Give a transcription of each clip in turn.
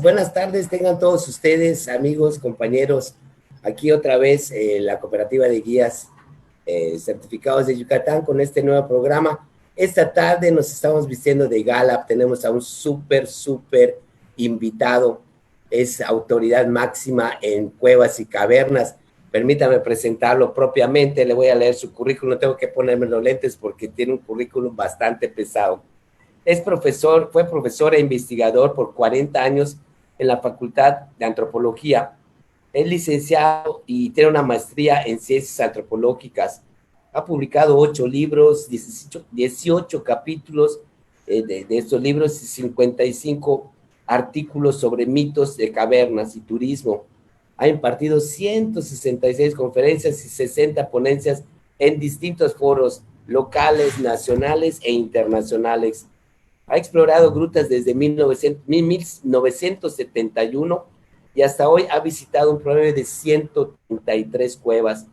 Buenas tardes, tengan todos ustedes, amigos, compañeros. Aquí otra vez la cooperativa de guías certificados de Yucatán con este nuevo programa. Esta tarde nos estamos vistiendo de gala, tenemos a un súper invitado, es autoridad máxima en cuevas y cavernas. Permítame presentarlo propiamente, le voy a leer su currículum, tengo que ponerme los lentes porque tiene un currículum bastante pesado. Fue profesor e investigador por 40 años en la Facultad de Antropología. Es licenciado y tiene una maestría en ciencias antropológicas. Ha publicado 8 libros, 18 capítulos de estos libros y 55 artículos sobre mitos de cavernas y turismo. Ha impartido 166 conferencias y 60 ponencias en distintos foros locales, nacionales e internacionales. Ha explorado grutas desde 1971 y hasta hoy ha visitado un promedio de 133 cuevas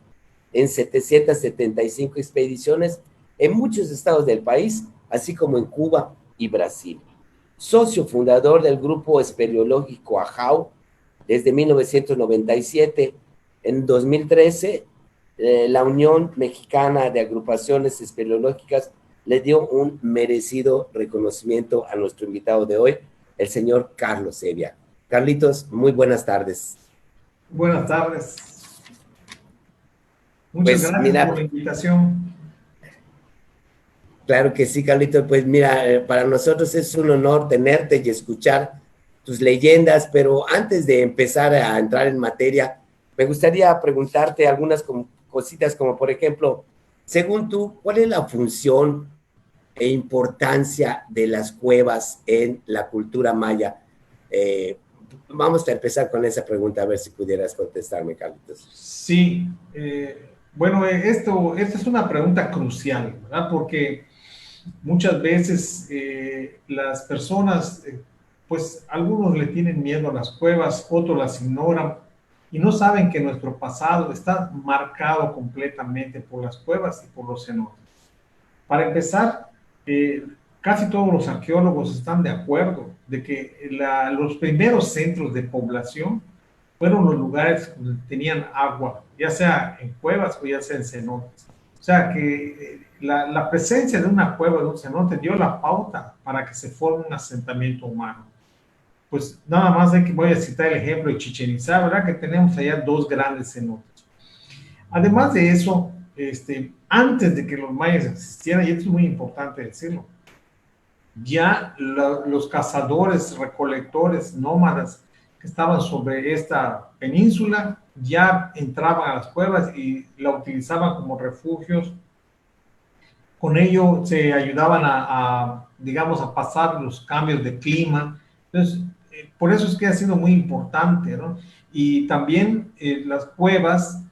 en 775 expediciones en muchos estados del país, así como en Cuba y Brasil. Socio fundador del grupo espeleológico AJAU desde 1997. En 2013, la Unión Mexicana de Agrupaciones Espeleológicas le dio un merecido reconocimiento a nuestro invitado de hoy, el señor Carlos Evia. Carlitos, muy buenas tardes. Buenas tardes. Muchas gracias por la invitación. Claro que sí, Carlitos. Pues mira, para nosotros es un honor tenerte y escuchar tus leyendas, pero antes de empezar a entrar en materia, me gustaría preguntarte algunas cositas como, por ejemplo, según tú, ¿cuál es la función e importancia de las cuevas en la cultura maya? Vamos a empezar con esa pregunta, a ver si pudieras contestarme, Carlitos. Sí, bueno, esta es una pregunta crucial, ¿verdad? Porque muchas veces las personas, pues algunos le tienen miedo a las cuevas, otros las ignoran y no saben que nuestro pasado está marcado completamente por las cuevas y por los cenotes. Para empezar, casi todos los arqueólogos están de acuerdo de que los primeros centros de población fueron los lugares donde tenían agua, ya sea en cuevas o ya sea en cenotes. O sea que la presencia de una cueva, de un cenote, dio la pauta para que se forme un asentamiento humano. Pues nada más voy a citar el ejemplo de Chichén Itzá, ¿verdad? Que tenemos allá 2 grandes cenotes. Además de eso, antes de que los mayas existieran, y esto es muy importante decirlo, ya los cazadores, recolectores, nómadas que estaban sobre esta península ya entraban a las cuevas y la utilizaban como refugios. Con ello se ayudaban digamos, a pasar los cambios de clima. Entonces, por eso es que ha sido muy importante, ¿no? Y también las cuevas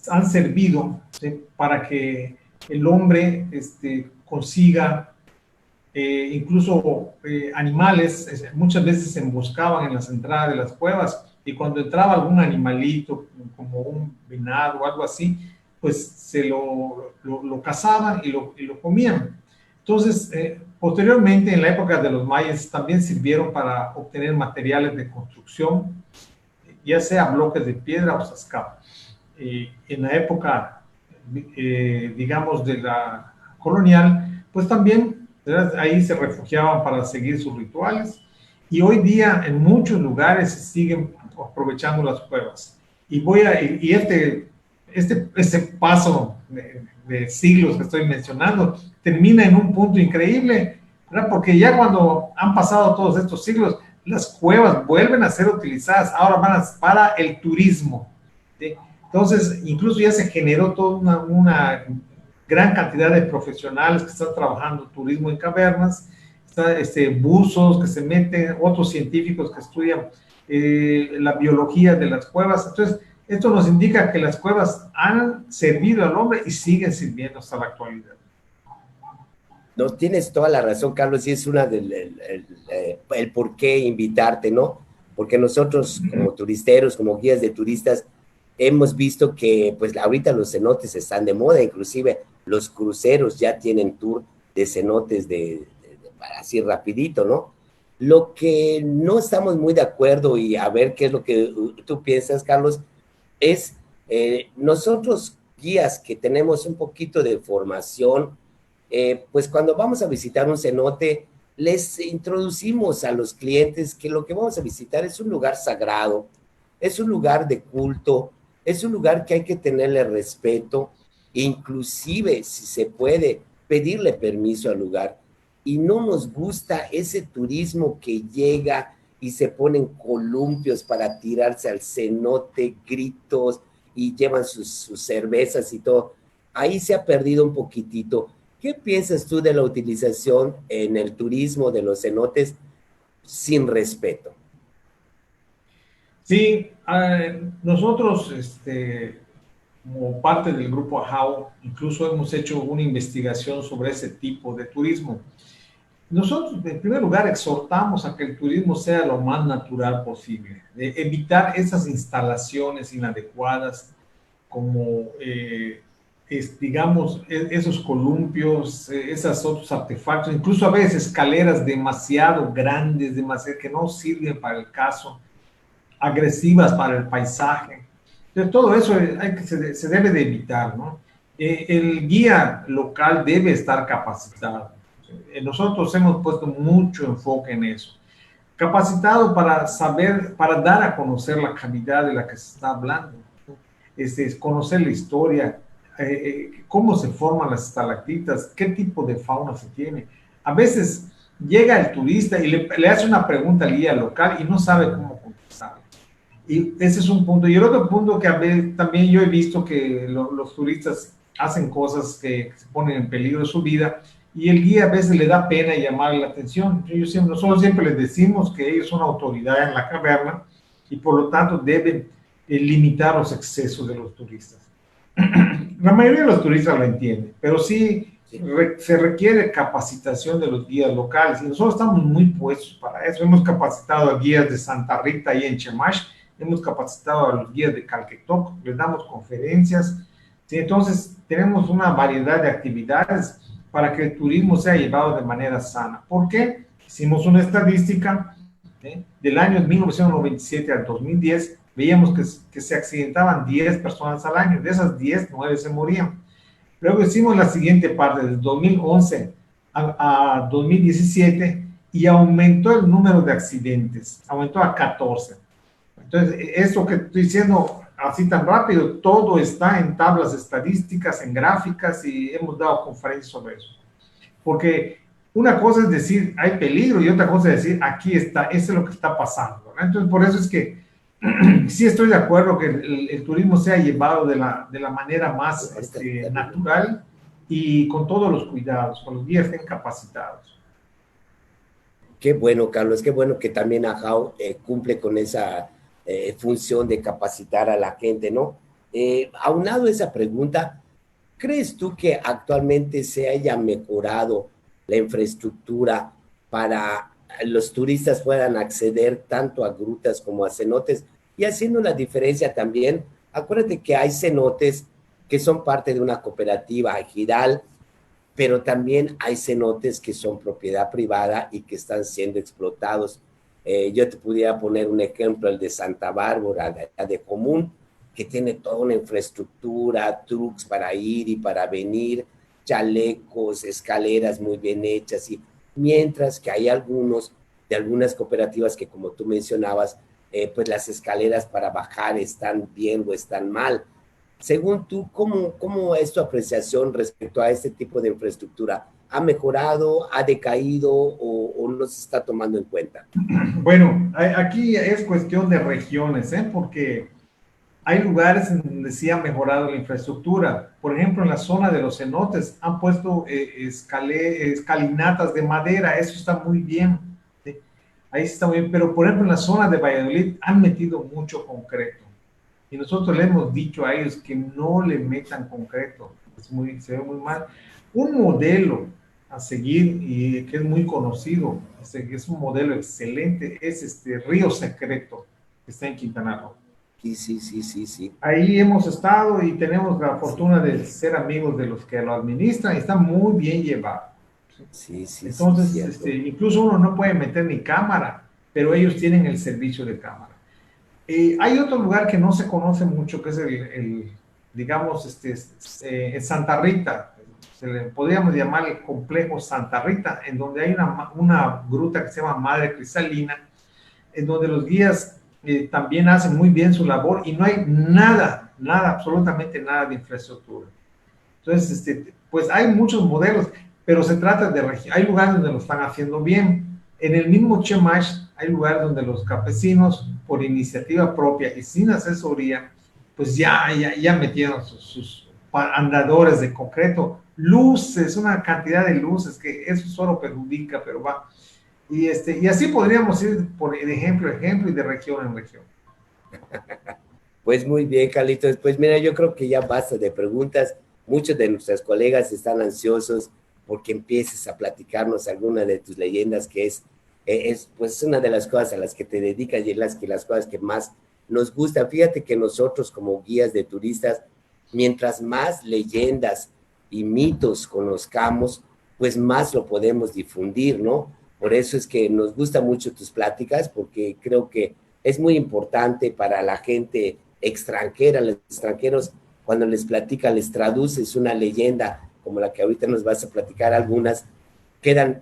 han servido, ¿sí?, para que el hombre consiga incluso animales. Muchas veces se emboscaban en las entradas de las cuevas y cuando entraba algún animalito como un venado o algo así, pues se lo cazaban y lo comían. Entonces, posteriormente, en la época de los mayas, también sirvieron para obtener materiales de construcción, ya sea bloques de piedra o zascapa. En la época, digamos, de la colonial, pues también, ¿verdad?, ahí se refugiaban para seguir sus rituales. Y hoy día, en muchos lugares, se siguen aprovechando las cuevas. Y este paso de siglos que estoy mencionando termina en un punto increíble, ¿verdad? Porque ya cuando han pasado todos estos siglos, las cuevas vuelven a ser utilizadas, ahora van para el turismo, ¿sí? Entonces, incluso ya se generó toda una gran cantidad de profesionales que están trabajando turismo en cavernas, buzos que se meten, otros científicos que estudian la biología de las cuevas. Entonces, esto nos indica que las cuevas han servido al hombre y siguen sirviendo hasta la actualidad. No, tienes toda la razón, Carlos, y es una el por qué invitarte, ¿no? Porque nosotros, como turisteros, como guías de turistas, hemos visto que, pues, ahorita los cenotes están de moda, inclusive los cruceros ya tienen tour de cenotes así rapidito, ¿no? Lo que no estamos muy de acuerdo, y a ver qué es lo que tú piensas, Carlos, es nosotros guías que tenemos un poquito de formación, pues cuando vamos a visitar un cenote, les introducimos a los clientes que lo que vamos a visitar es un lugar sagrado, es un lugar de culto, es un lugar que hay que tenerle respeto, inclusive si se puede pedirle permiso al lugar. Y no nos gusta ese turismo que llega y se ponen columpios para tirarse al cenote, gritos, y llevan sus cervezas y todo. Ahí se ha perdido un poquitito. ¿Qué piensas tú de la utilización en el turismo de los cenotes sin respeto? Sí, nosotros, como parte del grupo AJAO, incluso hemos hecho una investigación sobre ese tipo de turismo. Nosotros, en primer lugar, exhortamos a que el turismo sea lo más natural posible, de evitar esas instalaciones inadecuadas como, digamos, esos columpios, esos otros artefactos, incluso a veces escaleras demasiado grandes, demasiado que no sirven para el caso, agresivas para el paisaje. Entonces, todo eso se debe de evitar, ¿no? El guía local debe estar capacitado. Nosotros hemos puesto mucho enfoque en eso. Capacitado para saber, para dar a conocer la calidad de la que se está hablando. Es conocer la historia, cómo se forman las estalactitas, qué tipo de fauna se tiene. A veces llega el turista y le hace una pregunta al guía local y no sabe cómo contestar. Y ese es un punto. Y el otro punto que a veces también yo he visto que los turistas hacen cosas que se ponen en peligro su vida y el guía a veces le da pena llamar la atención. Nosotros siempre les decimos que ellos son autoridad en la caverna y por lo tanto deben limitar los excesos de los turistas. La mayoría de los turistas lo entienden, pero sí se requiere capacitación de los guías locales y nosotros estamos muy puestos para eso. Hemos capacitado a guías de Santa Rita y en Chemash, hemos capacitado a los guías de Calquetoc, les damos conferencias. ¿Sí? Entonces, tenemos una variedad de actividades para que el turismo sea llevado de manera sana. ¿Por qué? Hicimos una estadística del año 1997 al 2010, veíamos que se accidentaban 10 personas al año. De esas 10, 9 se morían. Luego hicimos la siguiente parte, del 2011 a 2017, y aumentó el número de accidentes, aumentó a 14. Entonces, eso que estoy diciendo así tan rápido, todo está en tablas estadísticas, en gráficas, y hemos dado conferencias sobre eso. Porque una cosa es decir, hay peligro, y otra cosa es decir, aquí está, eso es lo que está pasando, ¿verdad? Entonces, por eso es que sí estoy de acuerdo que el turismo sea llevado de la manera más natural y con todos los cuidados, con los guías estén capacitados. Qué bueno, Carlos, qué bueno que también AJAO cumple con esa función de capacitar a la gente, ¿no? Aunado a esa pregunta, ¿crees tú que actualmente se haya mejorado la infraestructura para los turistas puedan acceder tanto a grutas como a cenotes? Y haciendo la diferencia también, acuérdate que hay cenotes que son parte de una cooperativa ejidal, pero también hay cenotes que son propiedad privada y que están siendo explotados. Yo te pudiera poner un ejemplo, el de Santa Bárbara, de Común, que tiene toda una infraestructura, trucks para ir y para venir, chalecos, escaleras muy bien hechas, y mientras que hay algunos de algunas cooperativas que, como tú mencionabas, pues las escaleras para bajar están bien o están mal. Según tú, ¿cómo es tu apreciación respecto a este tipo de infraestructura? ¿Ha mejorado, ha decaído o no se está tomando en cuenta? Bueno, aquí es cuestión de regiones, porque hay lugares en donde sí ha mejorado la infraestructura. Por ejemplo, en la zona de los cenotes han puesto escalinatas de madera, eso está muy bien. ¿Sí? Ahí está muy bien, pero por ejemplo en la zona de Valladolid han metido mucho concreto. Y nosotros le hemos dicho a ellos que no le metan concreto, se ve muy mal. Un modelo a seguir y que es muy conocido, que es un modelo excelente, es Río Secreto, que está en Quintana Roo. Sí, sí, sí, sí, sí. Ahí hemos estado y tenemos la fortuna de ser amigos de los que lo administran y está muy bien llevado. Sí, sí, sí, Entonces, cierto. incluso uno no puede meter ni cámara, pero ellos tienen el servicio de cámara. Hay otro lugar que no se conoce mucho, que es digamos, Santa Rita. Podríamos llamar el complejo Santa Rita, en donde hay una gruta que se llama Madre Cristalina, en donde los guías también hacen muy bien su labor y no hay nada, nada, absolutamente nada de infraestructura. Entonces, pues hay muchos modelos, pero se trata hay lugares donde lo están haciendo bien. En el mismo Chemash hay lugares donde los campesinos, por iniciativa propia y sin asesoría, pues ya metieron sus andadores de concreto, luces, una cantidad de luces que eso solo perjudica, pero va. Y así podríamos ir por ejemplo y de región en región. Pues muy bien, Carlitos. Pues mira, yo creo que ya basta de preguntas. Muchos de nuestros colegas están ansiosos porque empieces a platicarnos alguna de tus leyendas, que es pues una de las cosas a las que te dedicas y las cosas que más nos gustan. Fíjate que nosotros como guías de turistas, mientras más leyendas y mitos conozcamos, pues más lo podemos difundir, ¿no? Por eso es que nos gustan mucho tus pláticas, porque creo que es muy importante para la gente extranjera, los extranjeros, cuando les platica, les traduces una leyenda como la que ahorita nos vas a platicar algunas, quedan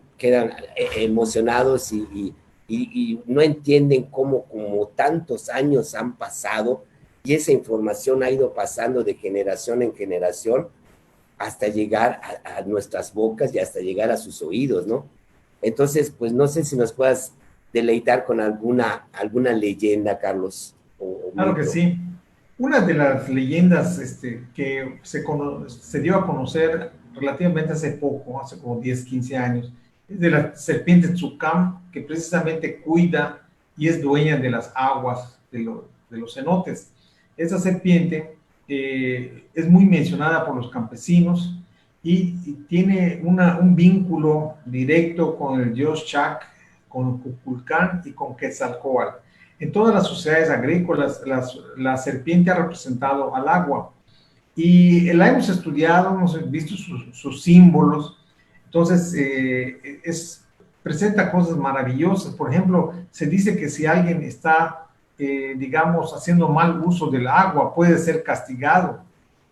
emocionados y no entienden cómo como tantos años han pasado y esa información ha ido pasando de generación en generación hasta llegar a nuestras bocas y hasta llegar a sus oídos, ¿no? Entonces, pues no sé si nos puedas deleitar con alguna leyenda, Carlos, o Claro que mito. sí. Una de las leyendas que se dio a conocer relativamente hace poco, hace como 10, 15 años, es de la serpiente Tsukam, que precisamente cuida y es dueña de las aguas de los cenotes. Esa serpiente es muy mencionada por los campesinos y tiene un vínculo directo con el dios Chak, con Kukulcán y con Quetzalcóatl. En todas las sociedades agrícolas, la serpiente ha representado al agua y la hemos estudiado, hemos visto sus símbolos. Entonces, presenta cosas maravillosas. Por ejemplo, se dice que si alguien está, digamos, haciendo mal uso del agua, puede ser castigado,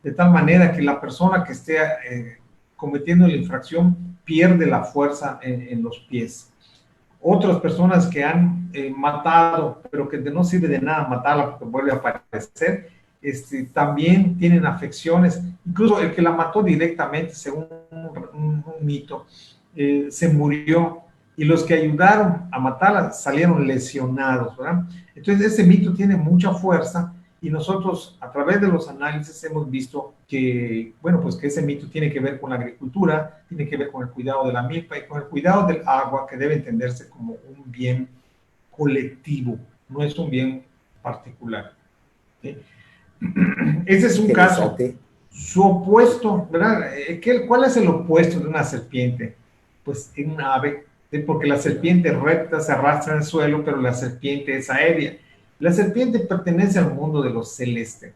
de tal manera que la persona que esté cometiendo la infracción pierde la fuerza en los pies. Otras personas que han matado, pero que no sirve de nada matarla porque vuelve a aparecer, también tienen afecciones. Incluso el que la mató directamente, según un mito, se murió y los que ayudaron a matarla salieron lesionados, ¿verdad? Entonces ese mito tiene mucha fuerza y nosotros a través de los análisis hemos visto que, bueno, pues que ese mito tiene que ver con la agricultura, tiene que ver con el cuidado de la milpa y con el cuidado del agua, que debe entenderse como un bien colectivo, no es un bien particular. ¿Sí? Ese es un caso. Interesante. Su opuesto, ¿verdad? ¿Cuál es el opuesto de una serpiente? Pues en un ave, ¿sí? Porque la serpiente recta se arrastra en el suelo, pero la serpiente es aérea. La serpiente pertenece al mundo de lo celeste.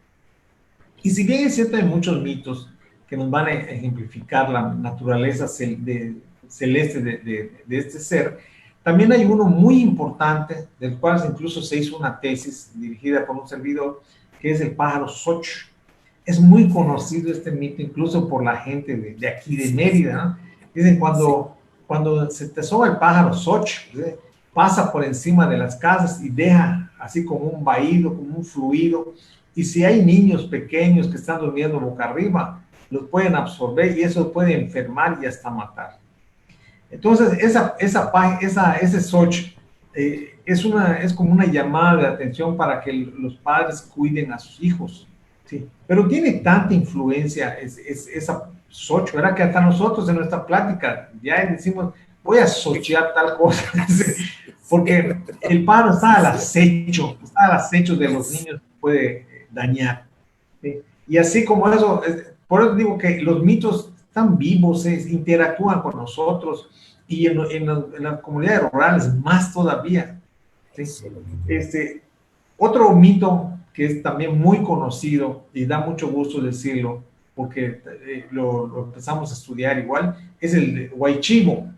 Y si bien es cierto, hay muchos mitos que nos van a ejemplificar la naturaleza celeste de este ser, también hay uno muy importante, del cual incluso se hizo una tesis dirigida por un servidor, que es el pájaro Xoch. Es muy conocido este mito, incluso por la gente de aquí de Mérida, ¿no? Dicen, cuando se te asoma el pájaro Xoch, ¿sí? Pasa por encima de las casas y deja así como un vaído, como un fluido, y si hay niños pequeños que están durmiendo boca arriba, los pueden absorber y eso puede enfermar y hasta matar. Entonces, ese Xoch es como una llamada de atención para que los padres cuiden a sus hijos. ¿Sí? Pero tiene tanta influencia esa Xoch, ¿verdad? Que hasta nosotros en nuestra plática ya decimos, voy a sochear tal cosa. Porque el pájaro está al acecho de los niños que puede dañar. ¿Sí? Y así como eso, por eso digo que los mitos están vivos, interactúan con nosotros y en las comunidades rurales más todavía. ¿Sí? Otro mito que es también muy conocido y da mucho gusto decirlo, porque lo empezamos a estudiar igual, es el Huaychivo.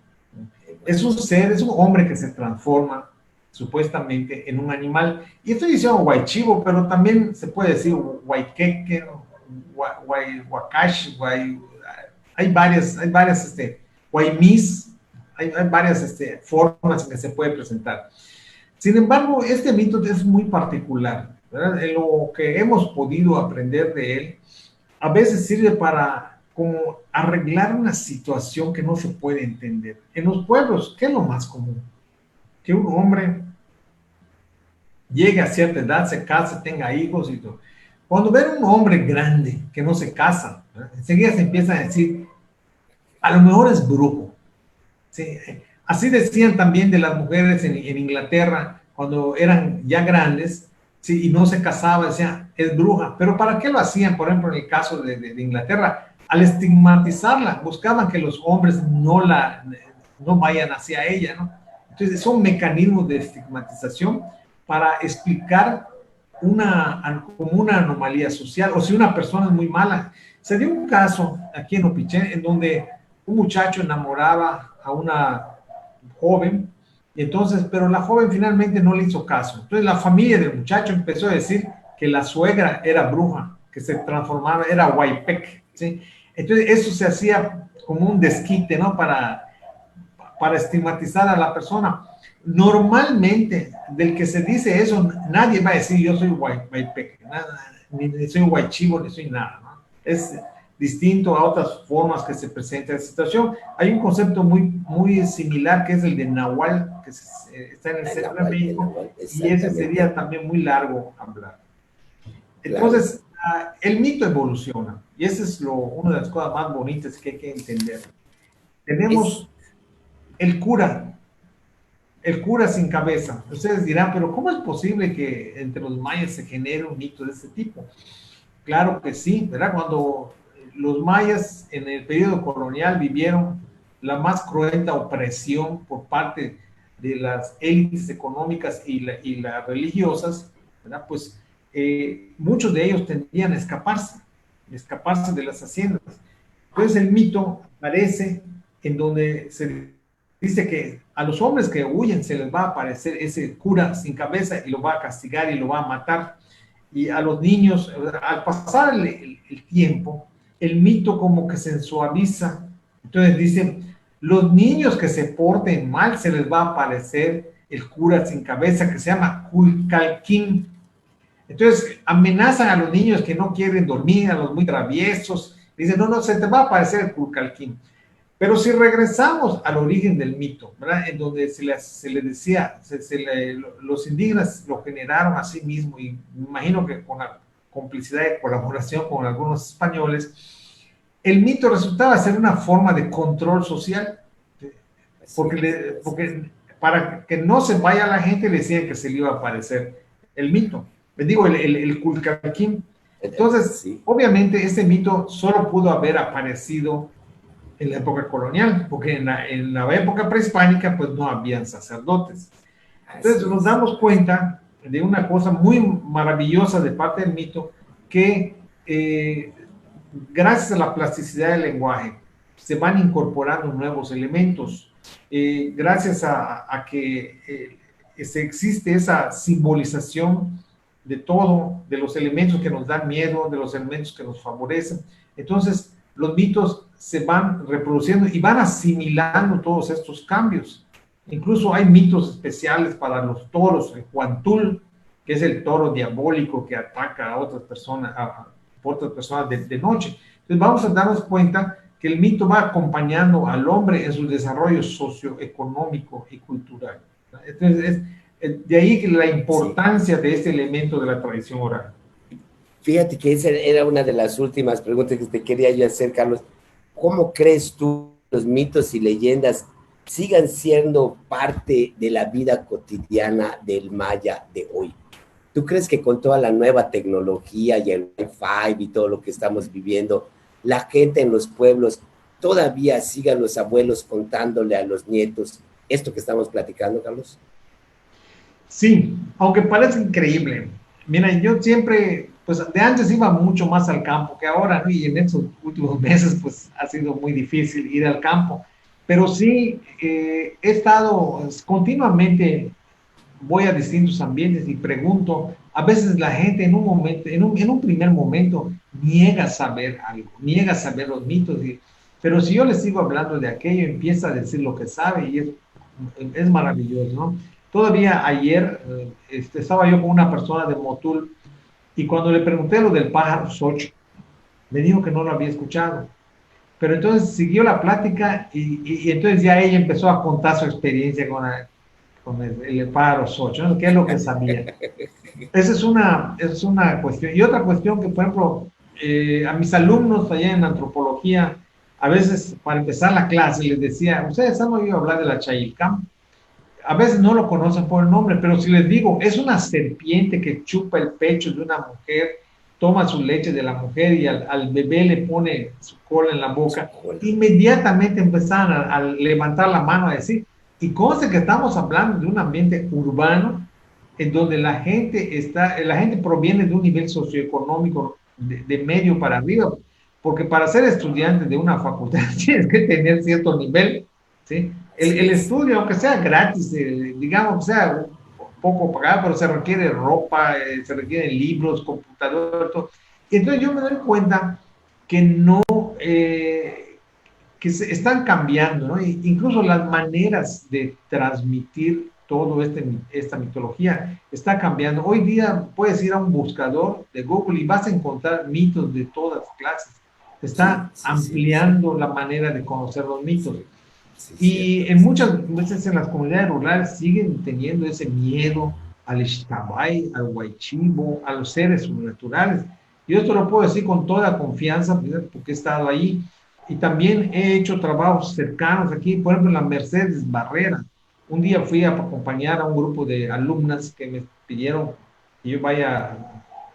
Es un ser, es un hombre que se transforma supuestamente en un animal. Y estoy diciendo Huaychivo, pero también se puede decir Huayqueque, Huacash, hay varias Guaymis, hay varias formas en que se puede presentar. Sin embargo, este mito es muy particular, ¿verdad? En lo que hemos podido aprender de él, a veces sirve para como arreglar una situación que no se puede entender. En los pueblos, ¿qué es lo más común? Que un hombre llegue a cierta edad, se case, tenga hijos y todo. Cuando ven un hombre grande que no se casa, ¿verdad? Enseguida se empieza a decir, a lo mejor es brujo. ¿Sí? Así decían también de las mujeres en Inglaterra cuando eran ya grandes, ¿sí? Y no se casaban, decían, es bruja. Pero ¿para qué lo hacían? Por ejemplo, en el caso de Inglaterra, al estigmatizarla, buscaban que los hombres no vayan hacia ella, ¿no? Entonces, son mecanismos de estigmatización para explicar como una anomalía social, o si una persona es muy mala. Se dio un caso aquí en Opiché, en donde un muchacho enamoraba a una joven, y entonces, pero la joven finalmente no le hizo caso. Entonces la familia del muchacho empezó a decir que la suegra era bruja, que se transformaba, era Huaypec, ¿sí? Entonces eso se hacía como un desquite, ¿no? Para estigmatizar a la persona. Normalmente, del que se dice eso, nadie va a decir yo soy Huaypec, ni soy Huaychivo, ni soy nada, ¿no? Es distinto a otras formas que se presenta la situación. Hay un concepto muy similar que es el de Nahual, que está en el centro de México, y ese sería también muy largo hablar. Entonces, el mito evoluciona, y esa es una de las cosas más bonitas que hay que entender. Tenemos el cura sin cabeza. Ustedes dirán, pero ¿cómo es posible que entre los mayas se genere un mito de este tipo? Claro que sí, ¿verdad? Cuando los mayas en el periodo colonial vivieron la más cruenta opresión por parte de las élites económicas y las religiosas, ¿verdad? Pues muchos de ellos tendían a escaparse de las haciendas. Entonces el mito aparece en donde se dice que a los hombres que huyen se les va a aparecer ese cura sin cabeza y lo va a castigar y lo va a matar. Y a los niños, al pasar el tiempo, el mito como que se suaviza. Entonces dicen, los niños que se porten mal se les va a aparecer el cura sin cabeza que se llama Culcalquín. Entonces amenazan a los niños que no quieren dormir, a los muy traviesos. Dicen, no, se te va a aparecer el Culcalquín. Pero si regresamos al origen del mito, ¿verdad? En donde se le decía, los indígenas lo generaron a sí mismos, y me imagino que con la complicidad y colaboración con algunos españoles, el mito resultaba ser una forma de control social, porque para que no se vaya la gente le decían que se le iba a aparecer el mito, les digo, el Culcalquín. Entonces, obviamente, ese mito solo pudo haber aparecido en la época colonial, porque en la época prehispánica pues no habían sacerdotes. Entonces nos damos cuenta de una cosa muy maravillosa de parte del mito, que gracias a la plasticidad del lenguaje se van incorporando nuevos elementos, gracias a que existe esa simbolización de todo, de los elementos que nos dan miedo, de los elementos que nos favorecen. Entonces los mitos se van reproduciendo y van asimilando todos estos cambios. Incluso hay mitos especiales para los toros, el Huantul, que es el toro diabólico que ataca a otras personas, de noche. Entonces vamos a darnos cuenta que el mito va acompañando al hombre en su desarrollo socioeconómico y cultural. Entonces de ahí la importancia de este elemento de la tradición oral. Fíjate que esa era una de las últimas preguntas que te quería yo hacer, Carlos. ¿Cómo crees tú que los mitos y leyendas sigan siendo parte de la vida cotidiana del maya de hoy? ¿Tú crees que con toda la nueva tecnología y el Wi-Fi y todo lo que estamos viviendo, la gente en los pueblos todavía sigan los abuelos contándole a los nietos esto que estamos platicando, Carlos? Sí, aunque parece increíble. Mira, yo siempre pues de antes iba mucho más al campo que ahora, ¿no? Y en estos últimos meses, pues ha sido muy difícil ir al campo. Pero sí, he estado continuamente, voy a distintos ambientes y pregunto, a veces la gente en un momento, en un primer momento, niega saber algo, niega saber los mitos, pero si yo les sigo hablando de aquello, empieza a decir lo que sabe y es maravilloso, ¿no? Todavía ayer estaba yo con una persona de Motul y cuando le pregunté lo del pájaro Xochitl, me dijo que no lo había escuchado. Pero entonces siguió la plática y entonces ya ella empezó a contar su experiencia con el pájaro Xochitl, ¿no? ¿Qué es lo que sabía? Esa es una cuestión. Y otra cuestión que, por ejemplo, a mis alumnos allá en antropología, a veces para empezar la clase les decía, ¿ustedes han oído hablar de la Chayilcam? A veces no lo conocen por el nombre, pero si les digo, es una serpiente que chupa el pecho de una mujer, toma su leche de la mujer y al bebé le pone su cola en la boca, inmediatamente empezaron a levantar la mano a decir, y conste que estamos hablando de un ambiente urbano en donde la gente proviene de un nivel socioeconómico de medio para arriba, porque para ser estudiante de una facultad tienes que tener cierto nivel, ¿sí? El estudio, aunque sea gratis, digamos, sea poco pagado, pero se requiere ropa, se requieren libros, computador, todo. Y entonces yo me doy cuenta que no, que se están cambiando, ¿no? Incluso las maneras de transmitir todo esta mitología está cambiando. Hoy día puedes ir a un buscador de Google y vas a encontrar mitos de todas clases. Está ampliando la manera de conocer los mitos. Y en muchas veces en las comunidades rurales siguen teniendo ese miedo al Ixtabay, al Huaychivo, a los seres sobrenaturales. Yo esto lo puedo decir con toda confianza porque he estado ahí y también he hecho trabajos cercanos aquí, por ejemplo, en la Mercedes Barrera. Un día fui a acompañar a un grupo de alumnas que me pidieron que yo vaya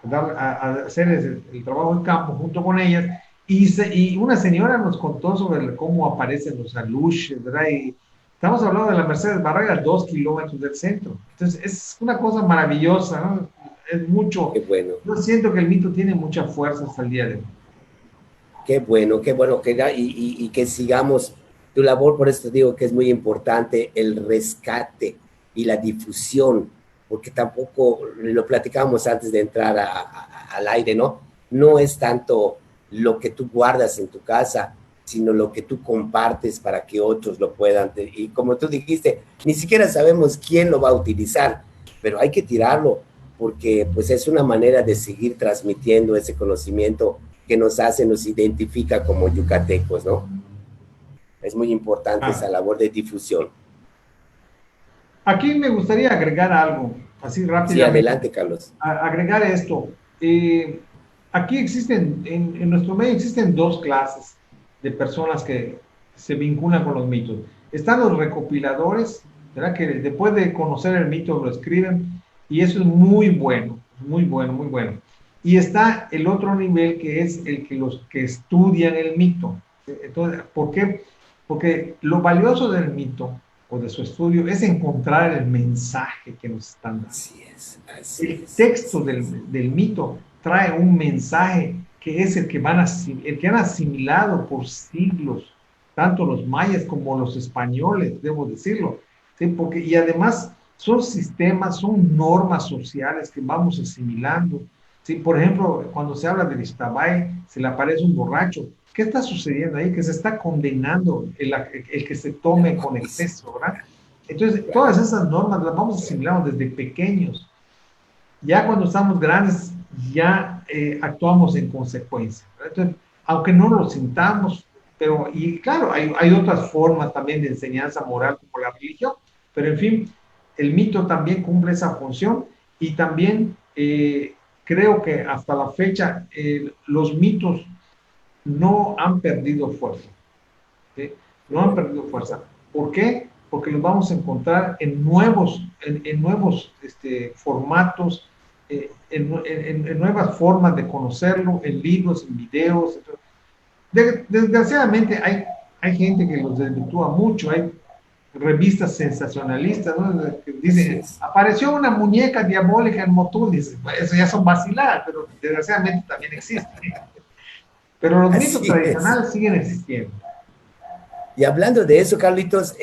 a hacer el trabajo en campo junto con ellas y una señora nos contó sobre cómo aparecen los aluches, ¿verdad? Y estamos hablando de la Mercedes Barrera, 2 kilómetros del centro. Entonces, es una cosa maravillosa, ¿no? Es mucho. Qué bueno. Yo siento que el mito tiene mucha fuerza hasta el día de hoy. Qué bueno y que sigamos tu labor. Por eso te digo que es muy importante el rescate y la difusión, porque tampoco lo platicábamos antes de entrar al aire, ¿no? No es tanto lo que tú guardas en tu casa, sino lo que tú compartes para que otros lo puedan. Y como tú dijiste, ni siquiera sabemos quién lo va a utilizar, pero hay que tirarlo, porque pues es una manera de seguir transmitiendo ese conocimiento que nos hace, nos identifica como yucatecos, ¿no? Es muy importante esa labor de difusión. Aquí me gustaría agregar algo, así rápidamente. Sí, adelante, Carlos. Agregar esto. Aquí existen, en nuestro medio existen dos clases de personas que se vinculan con los mitos. Están los recopiladores, ¿verdad? Que después de conocer el mito lo escriben, y eso es muy bueno, muy bueno, muy bueno. Y está el otro nivel que es el que los que estudian el mito. Entonces, ¿por qué? Porque lo valioso del mito o de su estudio es encontrar el mensaje que nos están dando. El texto del mito trae un mensaje que es el que han asimilado por siglos, tanto los mayas como los españoles, debo decirlo, ¿sí? Porque, y además son sistemas, son normas sociales que vamos asimilando. ¿Sí? Por ejemplo, cuando se habla del Ixtabay, se le aparece un borracho. ¿Qué está sucediendo ahí? Que se está condenando el que se tome con exceso, ¿verdad? Entonces, todas esas normas las vamos asimilando desde pequeños. Ya cuando estamos grandes, ya actuamos en consecuencia. Entonces, aunque no lo sintamos, pero, y claro, hay otras formas también de enseñanza moral como la religión, pero en fin, el mito también cumple esa función y también creo que hasta la fecha los mitos no han perdido fuerza. ¿Sí? No han perdido fuerza. ¿Por qué? Porque los vamos a encontrar en nuevos formatos, en nuevas formas de conocerlo, en libros, en videos. Desgraciadamente hay gente que los desvirtúa mucho. revistas sensacionalistas, ¿no? Que dicen, es. apareció una muñeca diabólica en Motul, dice, pues eso ya son vaciladas, pero desgraciadamente también existen. Pero los mitos Así es. tradicionales siguen existiendo. Y hablando de eso, Carlitos,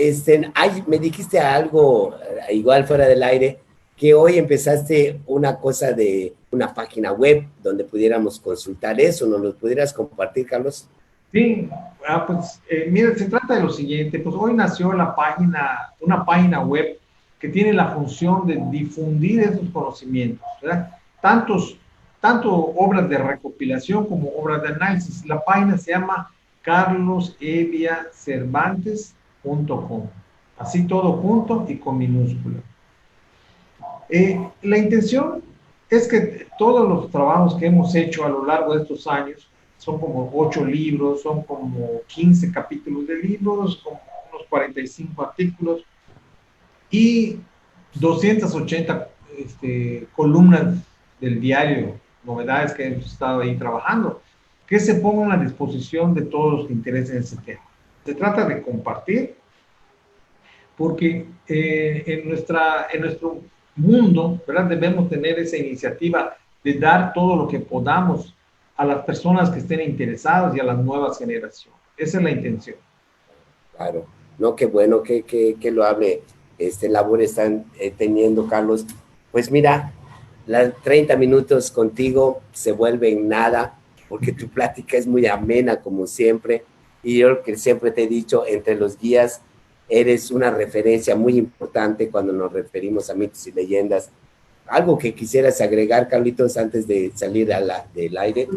me dijiste algo, igual fuera del aire, que hoy empezaste una cosa de una página web donde pudiéramos consultar eso. ¿Nos lo pudieras compartir, Carlos? Sí, pues mira, se trata de lo siguiente, pues hoy nació una página web que tiene la función de difundir esos conocimientos, ¿verdad? Tanto obras de recopilación como obras de análisis. La página se llama carloseviacervantes.com, así todo junto y con minúscula. La intención es que todos los trabajos que hemos hecho a lo largo de estos años, son como 8 libros, son como 15 capítulos de libros, como unos 45 artículos y 280 columnas del diario, novedades que hemos estado ahí trabajando, que se pongan a disposición de todos los que interesen ese tema. Se trata de compartir, porque en nuestro mundo, ¿verdad? Debemos tener esa iniciativa de dar todo lo que podamos a las personas que estén interesadas y a las nuevas generaciones. Esa es la intención. Claro, no, qué bueno que lo hable, labor están teniendo, Carlos. Pues mira, las 30 minutos contigo se vuelven nada, porque tu plática es muy amena, como siempre, y yo que siempre te he dicho, entre los guías, eres una referencia muy importante cuando nos referimos a mitos y leyendas. ¿Algo que quisieras agregar, Carlitos, antes de salir del aire?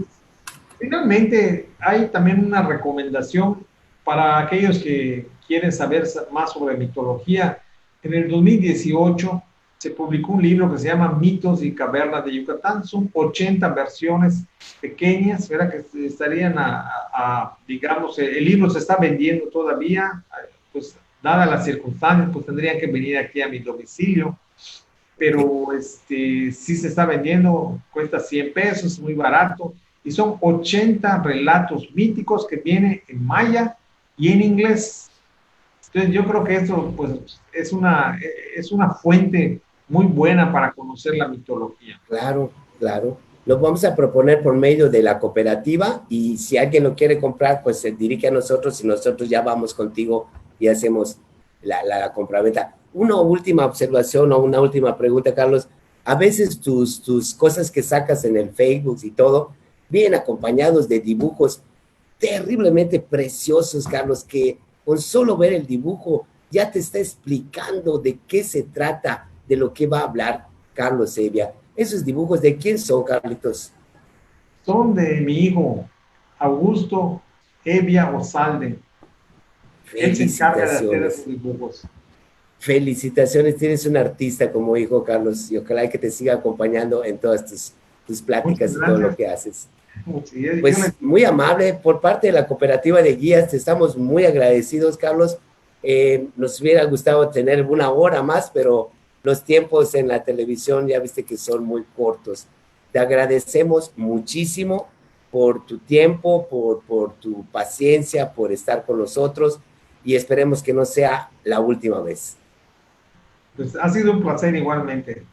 Finalmente, hay también una recomendación para aquellos que quieren saber más sobre mitología. En el 2018 se publicó un libro que se llama Mitos y Cavernas de Yucatán. Son 80 versiones pequeñas, ¿verdad? Que estarían digamos, el libro se está vendiendo todavía, pues dadas las circunstancias, pues tendrían que venir aquí a mi domicilio, pero sí se está vendiendo, cuesta 100 pesos, muy barato, y son 80 relatos míticos que vienen en maya y en inglés. Entonces yo creo que esto pues, es una fuente muy buena para conocer la mitología. Claro, claro. Lo vamos a proponer por medio de la cooperativa y si alguien lo quiere comprar, pues se dirige a nosotros y nosotros ya vamos contigo y hacemos la compraventa. Una última observación o una última pregunta, Carlos. A veces tus cosas que sacas en el Facebook y todo vienen acompañados de dibujos terriblemente preciosos, Carlos, que con solo ver el dibujo ya te está explicando de qué se trata, de lo que va a hablar Carlos Evia. ¿Esos dibujos de quién son, Carlitos? Son de mi hijo, Augusto Evia Osalde. Él se encarga de hacer esos Felicitaciones. dibujos. Felicitaciones, tienes un artista como hijo, Carlos, y ojalá que te siga acompañando en todas tus Muchas pláticas y todo lo gracias. que haces. Sí, Pues muy amable por parte de la cooperativa de guías, te estamos muy agradecidos, Carlos. Nos hubiera gustado tener una hora más, pero los tiempos en la televisión ya viste que son muy cortos. Te agradecemos muchísimo por tu tiempo, por tu paciencia, por estar con nosotros y esperemos que no sea la última vez. Pues ha sido un placer igualmente.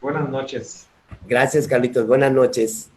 Buenas noches. Gracias, Carlitos. Buenas noches.